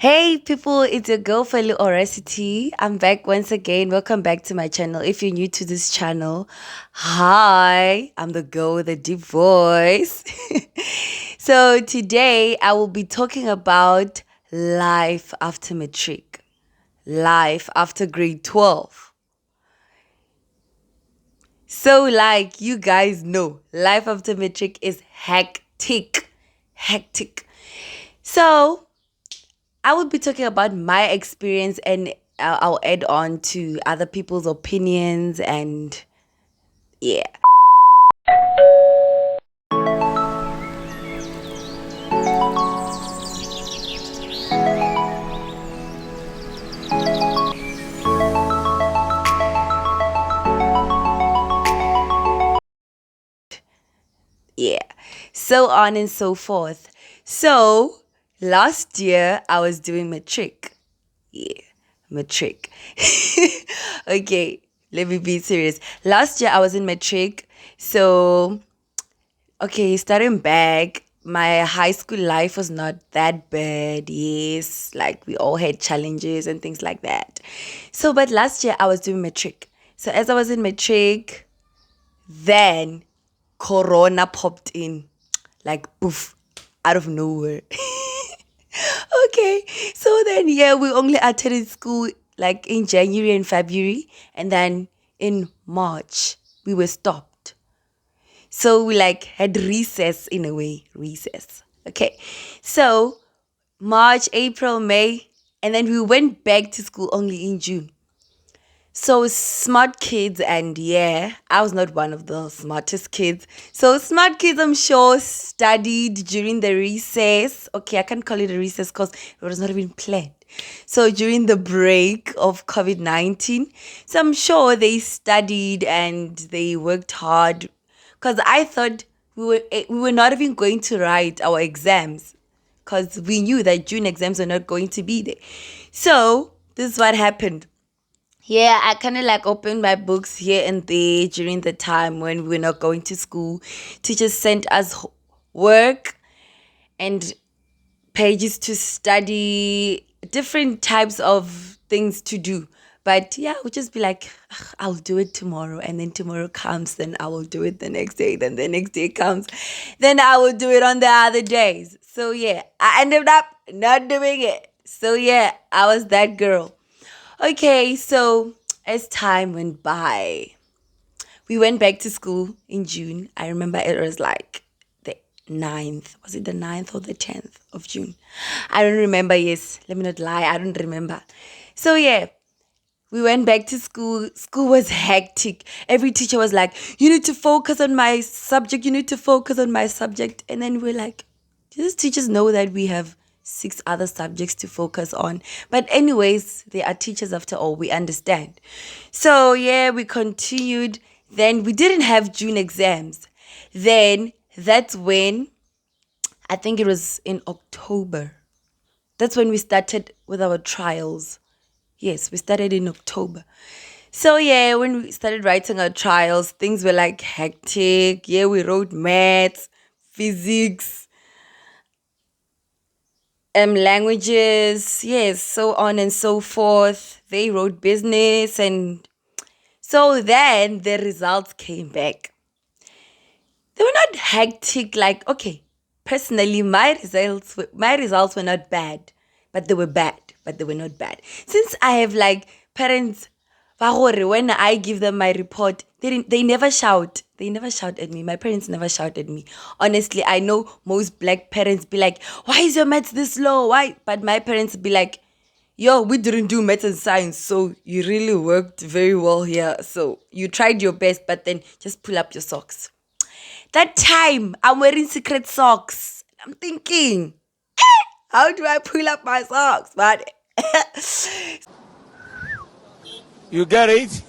Hey people, it's your girl Felu Oracity. I'm back once again. Welcome back to my channel. If you're new to this channel, hi, I'm the girl with a deep voice. So today I will be talking about life after matric, life after grade 12. So like you guys know, life after matric is hectic, hectic. So I will be talking about my experience and I'll add on to other people's opinions and yeah. Yeah. So on and so forth. So last year I was doing matric. Yeah. Matric. Okay, let me be serious. Last year I was in matric. So okay, starting back, my high school life was not that bad. Yes, like we all had challenges and things like that. So, but last year I was doing matric. So, as I was in matric, then Corona popped in, like poof, out of nowhere. Okay, so then yeah, we only attended school like in January and February, and then in March we were stopped. So we like had recess in a way, recess. Okay. So March, April, May, and then we went back to school only in June. So smart kids, and yeah, I was not one of the smartest kids. So smart kids, I'm sure, studied during the recess. Okay, I can't call it a recess because it was not even planned. So during the break of COVID-19, so I'm sure they studied and they worked hard because I thought we were not even going to write our exams because we knew that June exams were not going to be there. So this is what happened. Yeah, I kind of like opened my books here and there during the time when we were not going to school. Teachers sent us work and pages to study, different types of things to do. But yeah, we'll just be like, "Ugh, I'll do it tomorrow." And then tomorrow comes, then I will do it the next day. Then the next day comes, then I will do it on the other days. So yeah, I ended up not doing it. So yeah, I was that girl. Okay, so as time went by, we went back to school in June. I remember it was like the 9th. Was it the 9th or the 10th of June? I don't remember. Yes, let me not lie. I don't remember. So, yeah, we went back to school. School was hectic. Every teacher was like, "You need to focus on my subject. You need to focus on my subject." And then we're like, these teachers know that we have six other subjects to focus on. But, anyways, they are teachers after all. We understand. So, yeah, we continued. Then we didn't have June exams. Then that's when I think it was in October. That's when we started with our trials. Yes, we started in October. So yeah, when we started writing our trials, things were like hectic. Yeah, we wrote maths, physics, languages, yes, so on and so forth. They wrote business, and so then the results came back. They were not hectic. Like okay, personally, my results were not bad, but they were bad, but they were not bad. Since I have like parents, ba gore when I give them my report, they never shout. They never shout at me. My parents never shout at me. Honestly, I know most black parents be like, "Why is your maths this low? Why?" But my parents be like, "Yo, we didn't do maths and science, so you really worked very well here. So you tried your best, but then just pull up your socks." That time, I'm wearing secret socks. I'm thinking, how do I pull up my socks? But You get it?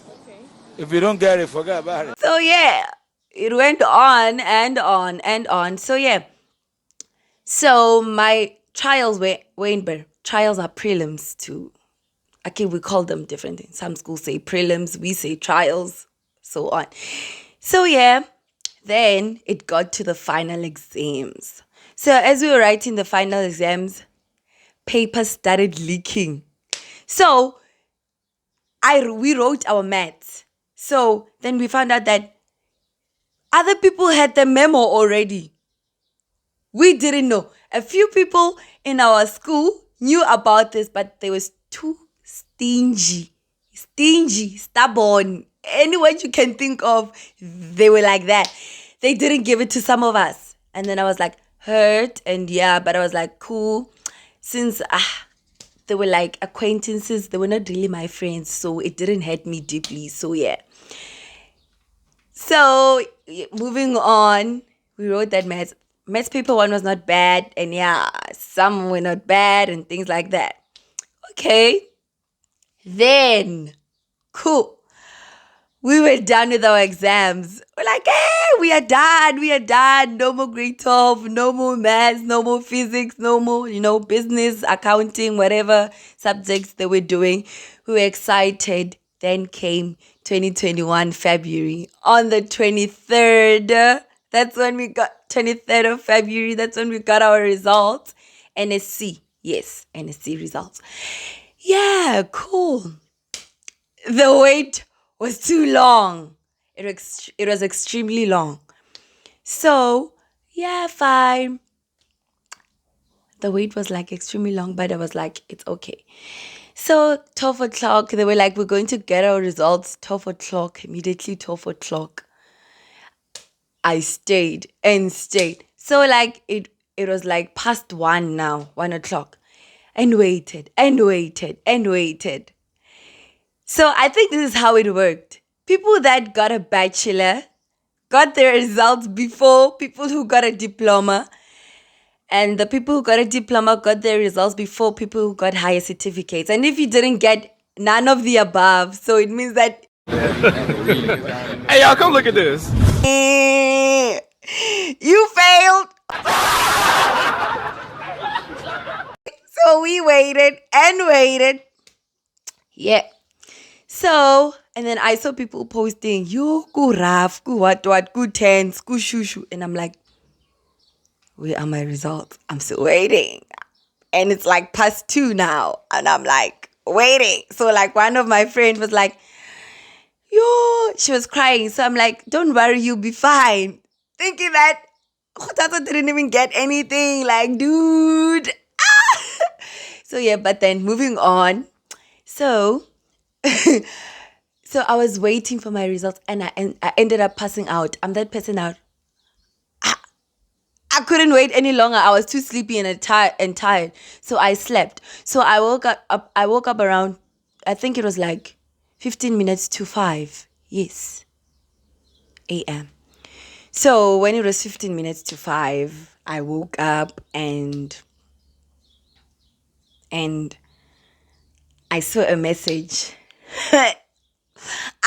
If you don't get it, forget about it. so yeah, it went on and on and on. So yeah, so my trials were in Ber. Trials are prelims to. Okay, we call them different things. Some schools say prelims, we say trials, so on. So yeah, then it got to the final exams. So as we were writing the final exams, paper started leaking. So we wrote our maths. So then we found out that other people had the memo already. We didn't know. A few people in our school knew about this, but they was too stingy, stubborn. Any word you can think of, they were like that. They didn't give it to some of us. And then I was like hurt and yeah, but I was like cool. Since they were like acquaintances, they were not really my friends, so it didn't hurt me deeply. So yeah. So moving on, we wrote that maths paper one was not bad, and yeah, some were not bad and things like that. Okay, then cool. We were done with our exams. We're like, hey, we are done. No more grade 12, no more maths, no more physics, no more, business, accounting, whatever subjects they were doing. We were excited. Then came 2021 February. On the 23rd, that's when we got 23rd of February, that's when we got our results. NSC, yes, NSC results. Yeah, cool. The wait was too long. It was extremely long. So, yeah, fine. The wait was like extremely long, but I was like, it's okay. So, 12 o'clock, they were like, we're going to get our results 12 o'clock, immediately 12 o'clock. I stayed and stayed. So, like, it was like past 1 now, 1 o'clock, and waited and waited and waited. So I think this is how it worked. People that got a bachelor got their results before people who got a diploma. And the people who got a diploma got their results before people who got higher certificates. And if you didn't get none of the above, so it means that Hey, y'all, come look at this. you failed. So we waited and waited. Yeah. So, and then I saw people posting, yo, go rough, go what, go tense, go shushu. And I'm like, where are my results? I'm still waiting. And it's like past 2 now. And I'm like, waiting. So like one of my friends was like, yo, she was crying. So I'm like, don't worry, you'll be fine. Thinking that Khotata didn't even get anything. Like, dude. So yeah, but then moving on. So so I was waiting for my results and I ended up passing out. I'm that person out. I couldn't wait any longer. I was too sleepy and tired. So I slept. So I woke up around, I think it was like 15 minutes to 5. Yes. AM. So when it was 15 minutes to 5, I woke up and I saw a message. I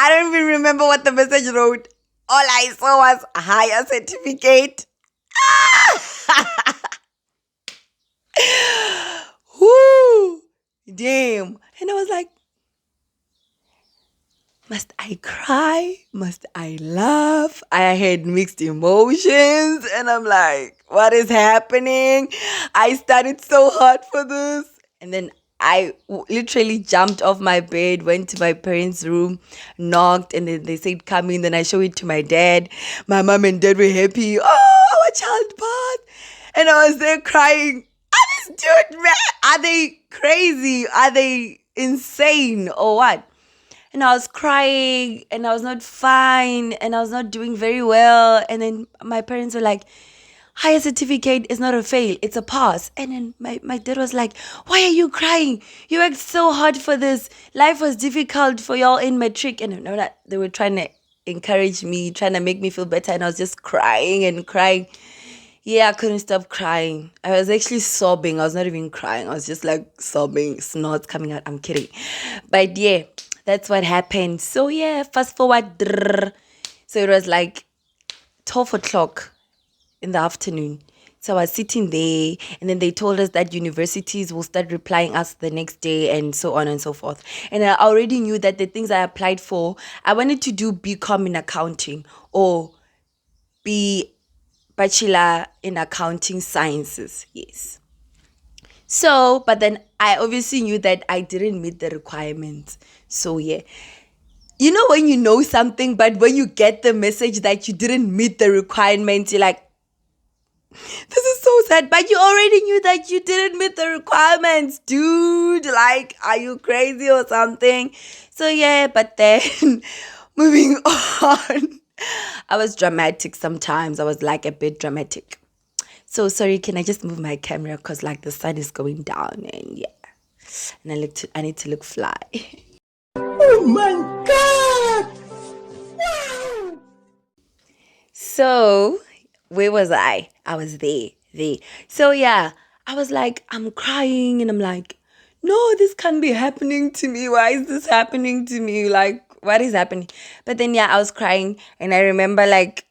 don't even remember what the message wrote. All I saw was a higher certificate. Whoo! Damn. And I was like, must I cry? Must I laugh? I had mixed emotions. And I'm like, what is happening? I studied so hard for this. And then literally jumped off my bed, went to my parents' room, knocked, and then they said, come in. Then I showed it to my dad. My mom and dad were happy. Oh, our child birth. And I was there crying. Dude, man, are they crazy? Are they insane or what? And I was crying and I was not fine and I was not doing very well. And then my parents were like, higher certificate is not a fail, it's a pass. And then my dad was like, why are you crying? You worked so hard for this. Life was difficult for y'all in matric. And I know that they were trying to encourage me, trying to make me feel better. And I was just crying and crying. Yeah, I couldn't stop crying. I was actually sobbing. I was not even crying. I was just like sobbing, snorts coming out. I'm kidding. But yeah, that's what happened. So yeah, fast forward. So it was like 12 o'clock in the afternoon. So I was sitting there and then they told us that universities will start replying us the next day and so on and so forth. And I already knew that the things I applied for, I wanted to do BCom in accounting or be bachelor in accounting sciences. Yes. So, but then I obviously knew that I didn't meet the requirements. So, yeah. You know when you know something, but when you get the message that you didn't meet the requirements, you're like, this is so sad. But you already knew that you didn't meet the requirements, dude. Like, are you crazy or something? So, yeah, but then moving on. I was dramatic sometimes. I was like a bit dramatic. So sorry, can I just move my camera because like the sun is going down and yeah. And I need to look fly. Oh my God! So where was I? I was there. There. So yeah, I was like, I'm crying and I'm like, no, this can't be happening to me. Why is this happening to me? Like, what is happening? But then yeah, I was crying and I remember like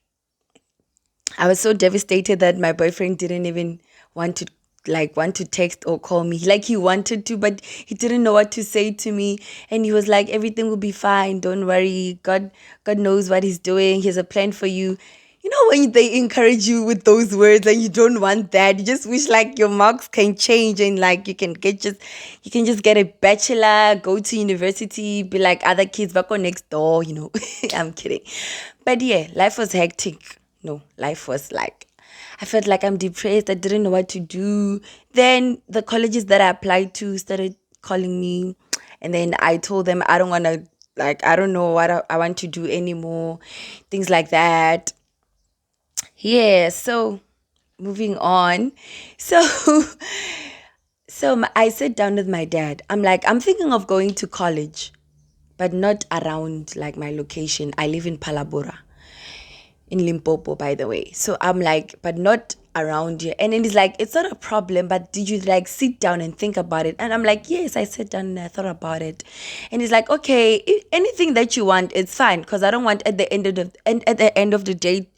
I was so devastated that my boyfriend didn't even want to want to text or call me. Like he wanted to, but he didn't know what to say to me. And he was like, everything will be fine. Don't worry. God knows what he's doing. He has a plan for you. You know, when they encourage you with those words and you don't want that, you just wish like your marks can change and like you can just get a bachelor, go to university, be like other kids back on next door, you know. I'm kidding. But yeah, life was hectic. No, life was like, I felt like I'm depressed. I didn't know what to do. Then the colleges that I applied to started calling me. And then I told them I don't want to, like, I don't know what I want to do anymore. Things like that. Yeah, so moving on. So, I sat down with my dad. I'm like, I'm thinking of going to college, but not around like my location. I live in Palabora in Limpopo, by the way. So I'm like, but not around here. And then he's like, it's not a problem, but did you like sit down and think about it? And I'm like, yes, I sat down and I thought about it. And he's like, okay, anything that you want, it's fine, because I don't want at the end of the day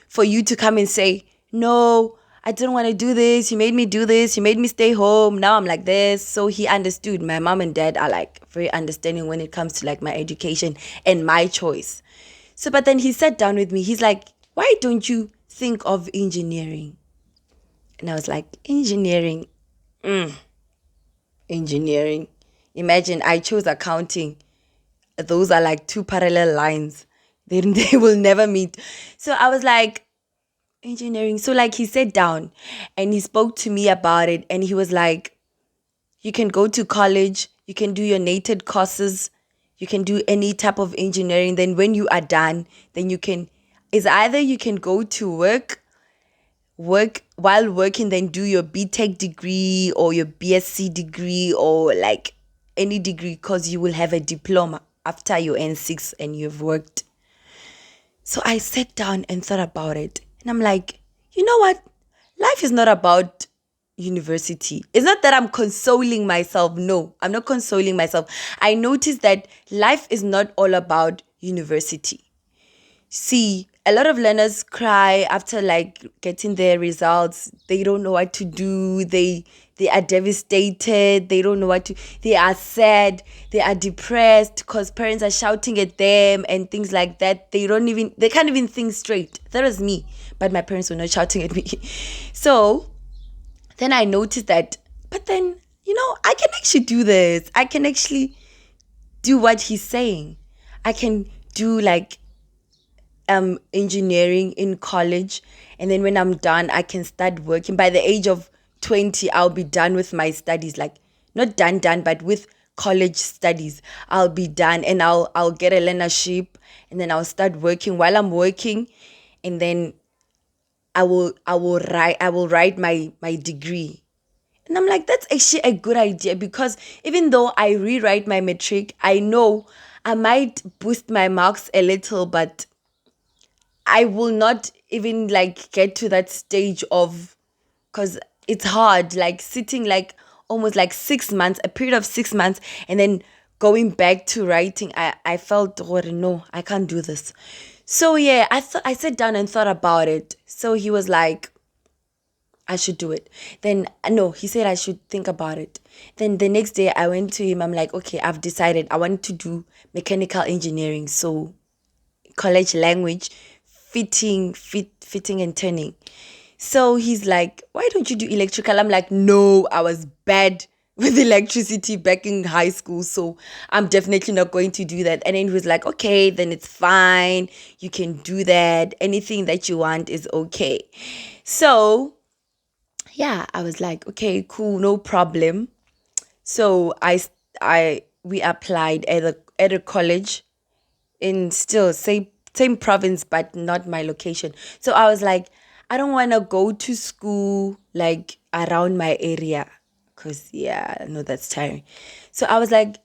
for you to come and say, no, I didn't want to do this. You made me do this. You made me stay home. Now I'm like this. So he understood. My mom and dad are like very understanding when it comes to like my education and my choice. So, but then he sat down with me. He's like, why don't you think of engineering? And I was like, engineering? Engineering. Imagine I chose accounting. Those are like two parallel lines. They will never meet. So I was like, engineering. So like he sat down and he spoke to me about it. And he was like, you can go to college. You can do your nated courses. You can do any type of engineering. Then when you are done, then you can, is either you can go to work while working, then do your BTech degree or your BSc degree or like any degree, because you will have a diploma after your N6 and you've worked. So I sat down and thought about it. And I'm like, you know what? Life is not about university. It's not that I'm consoling myself. No, I'm not consoling myself. I noticed that life is not all about university. See, a lot of learners cry after like getting their results. They don't know what to do. They are devastated. They don't know what to, they are sad. They are depressed because parents are shouting at them and things like that. They can't even think straight. That was me, but my parents were not shouting at me. So then I noticed that, but then, you know, I can actually do this. I can actually do what he's saying. I can do like engineering in college, and then when I'm done I can start working. By the age of 20 I'll be done with my studies, like not done but with college studies I'll be done, and I'll get a learnership, and then I'll start working. While I'm working, and then I will write my degree. And I'm like, that's actually a good idea, because even though I rewrite my matric, I know I might boost my marks a little, but I will not even like get to that stage of, because it's hard, like sitting like almost like 6 months, a period of 6 months, and then going back to writing. I felt, oh no, I can't do this. So yeah, I sat down and thought about it. So he was like, I should do it. Then no, he said I should think about it. Then the next day I went to him. I'm like, okay, I've decided I want to do mechanical engineering. So college language, fitting and turning. So he's like, why don't you do electrical? I'm like, no, I was bad with electricity back in high school. So I'm definitely not going to do that. And then he was like, okay, then it's fine. You can do that. Anything that you want is okay. So yeah, I was like, okay, cool, no problem. So we applied at a college in still same province but not my location. So I was like, I don't want to go to school like around my area because yeah, I know that's tiring. So I was like,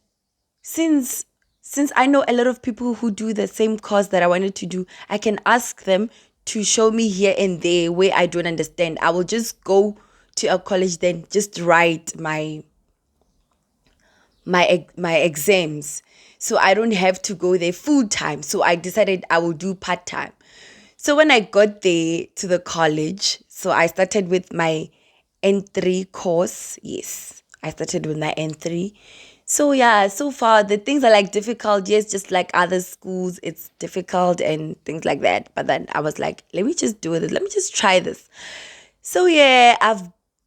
since since I know a lot of people who do the same course that I wanted to do, I can ask them to show me here and there where I don't understand. I will just go to a college, then just write my exams, so I don't have to go there full time. So I decided I will do part time. So when I got there to the college, so I started with my N3 course. Yes, I started with my N3. So yeah, so far the things are like difficult. Yes, just like other schools, it's difficult and things like that. But then I was like, let me just do this. Let me just try this. So yeah,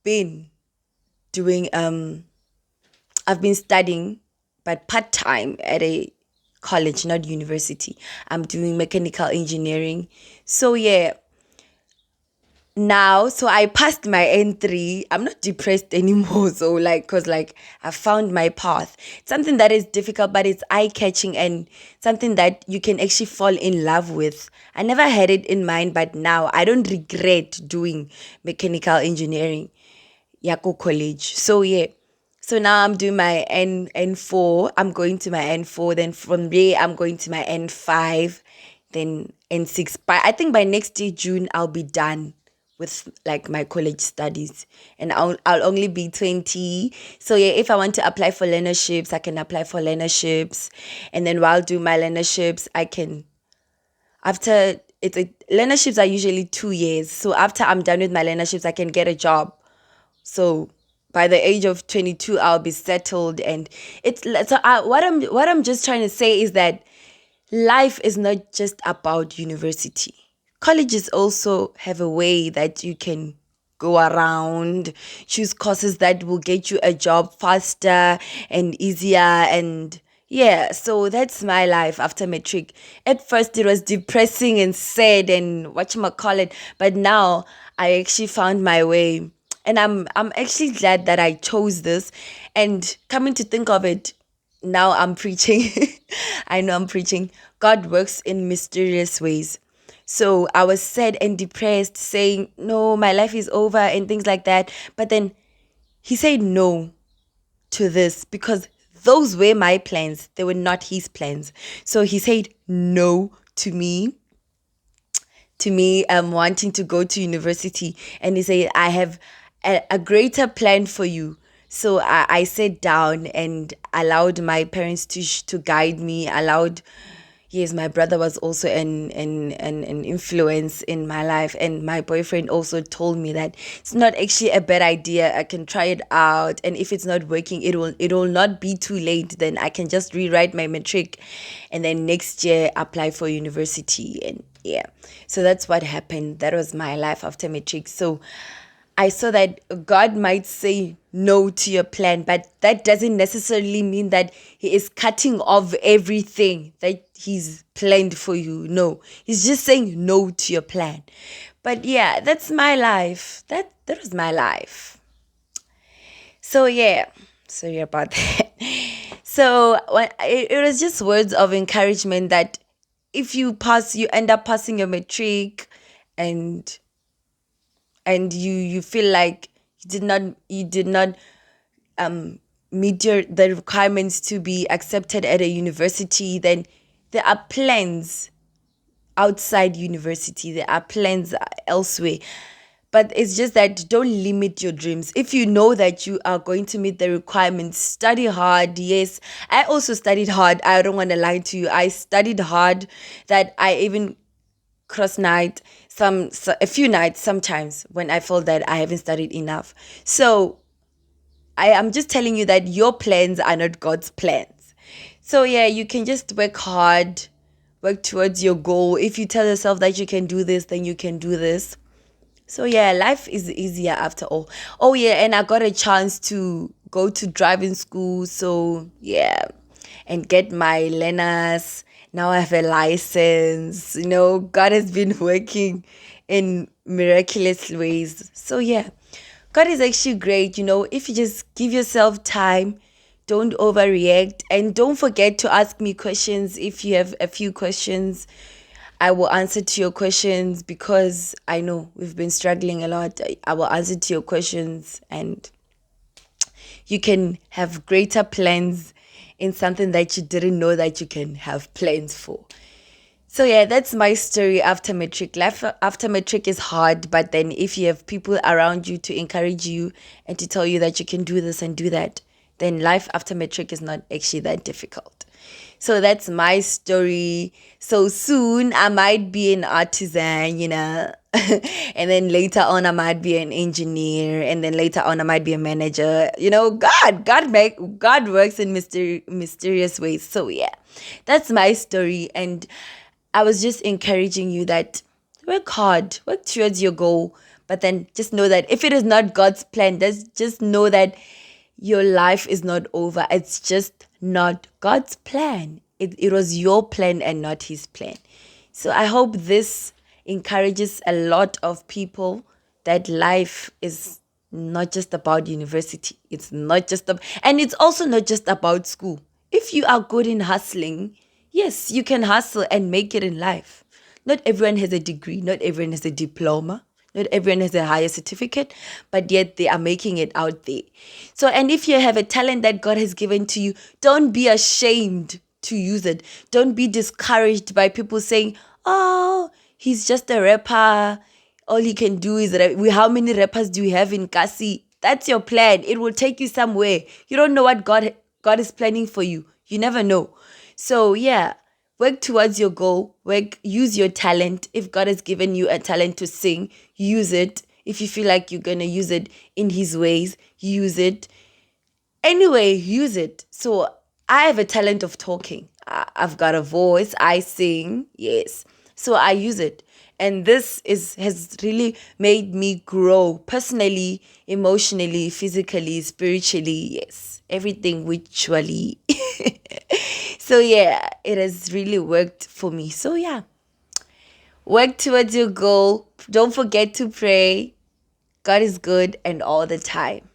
been doing I've been studying, but part time at a college, not university. I'm doing mechanical engineering. So yeah, now so I passed my N3. I'm not depressed anymore. So like, cause like I found my path. It's something that is difficult, but it's eye catching and something that you can actually fall in love with. I never had it in mind, but now I don't regret doing mechanical engineering. Yako College. So yeah. So now I'm doing my N4. I'm going to my N4. Then from there I'm going to my N5, then N6. But I think by next year June I'll be done with like my college studies, and I'll only be 20. So yeah, if I want to apply for learnerships, I can apply for learnerships, and then while doing my learnerships, I can after learnerships are usually 2 years. So after I'm done with my learnerships, I can get a job. So by the age of 22, I'll be settled, and what I'm just trying to say is that life is not just about university. Colleges also have a way that you can go around, choose courses that will get you a job faster and easier. And yeah, so that's my life after matric. At first it was depressing and sad and whatchamacallit, but now I actually found my way. And I'm actually glad that I chose this. And coming to think of it, now I'm preaching. I know I'm preaching. God works in mysterious ways. So I was sad and depressed, saying, no, my life is over and things like that. But then he said no to this because those were my plans. They were not his plans. So he said no to me wanting to go to university, and he said, I have a greater plan for you. So I sat down and allowed my parents to guide me, allowed. Yes, my brother was also an influence in my life, and my boyfriend also told me that it's not actually a bad idea. I can try it out, and if it's not working, it will not be too late. Then I can just rewrite my matric, and then next year apply for university. And yeah, so that's what happened. That was my life after matric. So I saw that God might say no to your plan, but that doesn't necessarily mean that He is cutting off everything that He's planned for you. No, He's just saying no to your plan. But yeah, that's my life. That was my life. So yeah, sorry about that. So it was just words of encouragement that if you pass, you end up passing your matric, and you feel like you did not meet the requirements to be accepted at a university, then there are plans outside university, there are plans elsewhere. But it's just that don't limit your dreams. If you know that you are going to meet the requirements, study hard. Yes, I also studied hard. I don't want to lie to you. I studied hard that I even cross night a few nights sometimes when I felt that I haven't studied enough. So I am just telling you that your plans are not God's plans. So yeah, you can just work hard, work towards your goal. If you tell yourself that you can do this, then you can do this. So yeah, life is easier after all. Oh yeah, and I got a chance to go to driving school. So yeah, and get my learners. Now I have a license. God has been working in miraculous ways. So yeah, God is actually great. If you just give yourself time, don't overreact, and don't forget to ask me questions if you have a few questions. I will answer to your questions because I know we've been struggling a lot. I will answer to your questions, and you can have greater plans in something that you didn't know that you can have plans for. So yeah, that's my story after matric. Life after matric is hard, but then if you have people around you to encourage you and to tell you that you can do this and do that, then life after matric is not actually that difficult. So that's my story. So soon I might be an artisan. And then later on I might be an engineer, and then later on I might be a manager. God works in mysterious ways. So yeah, that's my story, and I was just encouraging you that work hard, work towards your goal, but then just know that if it is not God's plan, just know that your life is not over. It's just not God's plan. It was your plan and not His plan. So I hope this encourages a lot of people that life is not just about university. It's not just and it's also not just about school. If you are good in hustling, yes, you can hustle and make it in life. Not everyone has a degree, not everyone has a diploma, not everyone has a higher certificate, but yet they are making it out there. So, and if you have a talent that God has given to you, don't be ashamed to use it. Don't be discouraged by people saying, oh, he's just a rapper. All he can do is rap. How many rappers do we have in Kasi? That's your plan. It will take you somewhere. You don't know what God is planning for you. You never know. So yeah, work towards your goal. Use your talent. If God has given you a talent to sing, use it. If you feel like you're gonna use it in His ways, use it. Anyway, use it. So I have a talent of talking. I've got a voice. I sing. Yes. So I use it. And this has really made me grow personally, emotionally, physically, spiritually. Yes. Everything virtually. So yeah, it has really worked for me. So yeah, work towards your goal. Don't forget to pray. God is good and all the time.